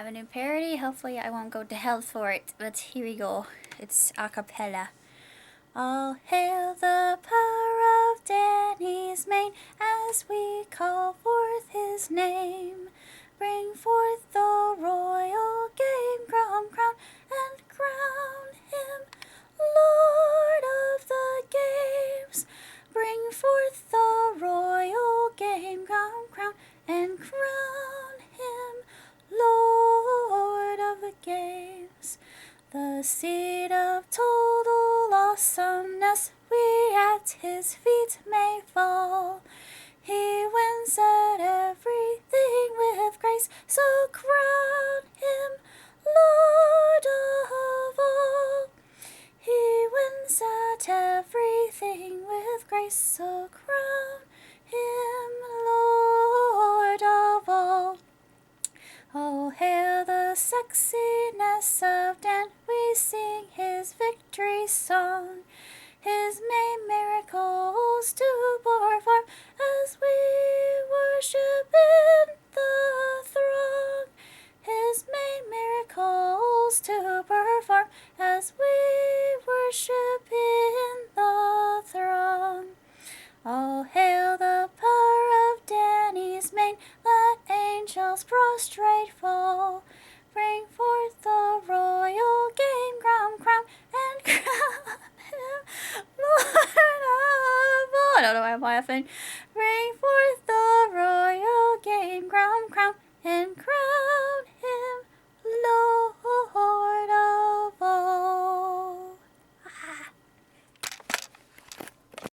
have a new parody. Hopefully I won't go to hell for it, but here we go. It's a cappella. All hail the power of Danny's mane as we call forth his name. Bring forth the royal game crown and crown him Lord of the games. Bring forth the royal game crown and crown him Lord of the games. The seed of total awesomeness we at his feet may fall. He wins at everything with grace, so crown him Lord of all. He wins at everything with grace, so crown him Lord of all. Oh, hail the sexiness of Dan, we sing his victory song. His main miracles to perform as we worship in the throng. His main miracles to perform as we worship in the throng. All hail the power of Danny's mane, let angels prostrate fall. Bring forth the royal game crown and crown him Lord of all. I don't know why I'm laughing. Bring forth the royal game crown and crown